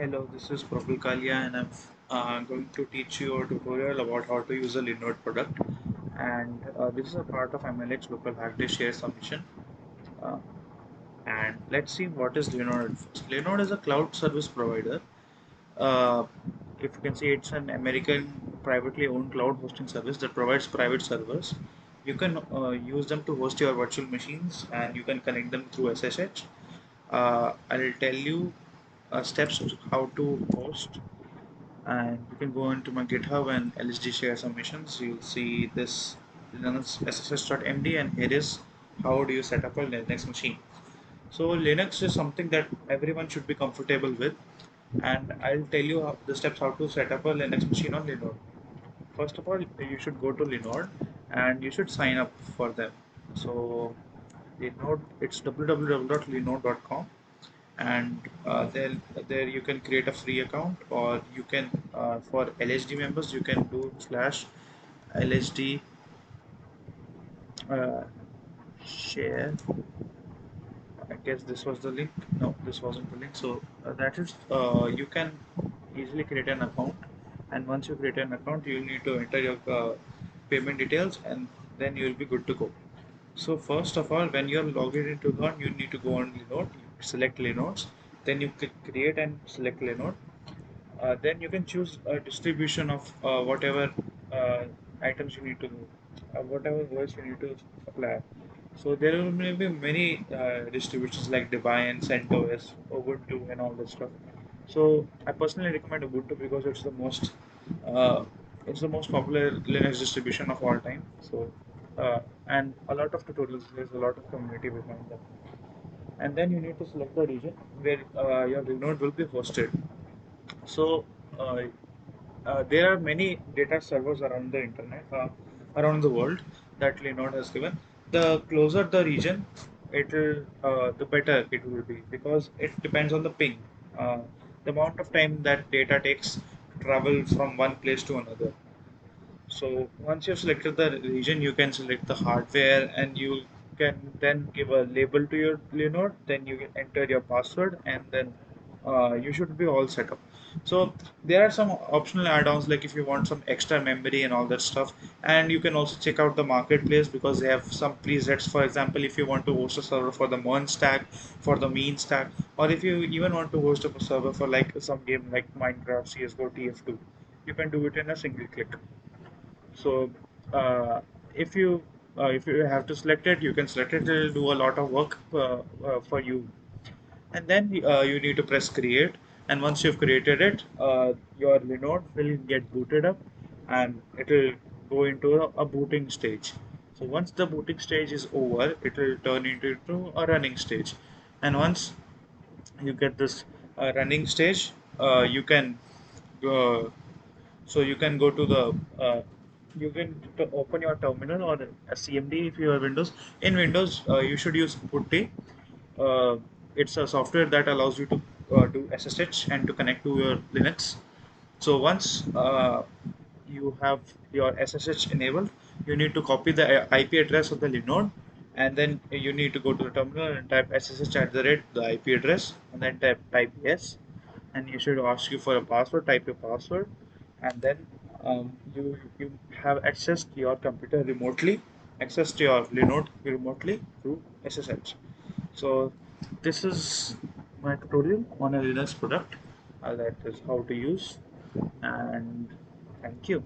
Hello, this is Prabhul Kalia, and I'm going to teach you a tutorial about how to use a Linode product. And this is a part of MLX Local Hackday Share Submission. Uh, and let's see what is Linode at first. Linode is a cloud service provider. Uh, if you can see, it's an American privately owned cloud hosting service that provides private servers. You can use them to host your virtual machines, and you can connect them through SSH. I'll tell you steps how to host, and you can go into my GitHub and LSD share submissions. You'll see this Linux ssh.md, and here is how do you set up a Linux machine. So Linux is something that everyone should be comfortable with, and I'll tell you the steps how to set up a Linux machine on Linode. First of all, you should go to Linode and you should sign up for them. So Linode, it's www.linode.com, and there you can create a free account, or you can for LHD members you can do slash LHD uh, share. I guess this was the link. No, this wasn't the link. So that is you can easily create an account, and once you create an account you need to enter your payment details, and then you will be good to go. So first of all, when you're logged into account, you need to go on Linode, select Linodes, then you click create and select Linode. Then you can choose a distribution of whatever uh, items you need to do, whatever voice you need to apply. So there will be many distributions like Debian, CentOS, Ubuntu, and all that stuff. So I personally recommend Ubuntu because uh, it's the most popular Linux distribution of all time. So and a lot of tutorials, there's a lot of community behind them. And then you need to select the region where your Linode will be hosted. So uh, there are many data servers around the internet, around the world that Linode has given. The closer the region, the better it will be, because it depends on the ping, uh, the amount of time that data takes to travel from one place to another. So once you've selected the region, you can select the hardware, and you can then give a label to your Linode. Then you can enter your password, and then you should be all set up. So there are some optional add-ons, like if you want some extra memory and all that stuff. And you can also check out the marketplace because they have some presets. For example, if you want to host a server for the Mern stack, for the mean stack, or if you even want to host a server for like some game like Minecraft, CS:GO, TF2, you can do it in a single click. So if you have to select it, you can select it. It'll do a lot of work for you, and then you need to press create. And once you've created it, your Linode will get booted up, and it will go into a booting stage. So once the booting stage is over, it will turn into a running stage. And once you get this running stage, you can uh, you can go to the you can open your terminal or a CMD if you have Windows. In Windows, you should use Putty. Uh, it's a software that allows you to do SSH and to connect to your Linux. So once you have your SSH enabled, you need to copy the IP address of the Linode, and then you need to go to the terminal and type SSH at the IP address, and then type yes, and you should ask you for a password. Type your password, and then you have access to your computer remotely, access to your Linode remotely through SSH. So this is my tutorial on a Linux product. That is how to use, and thank you.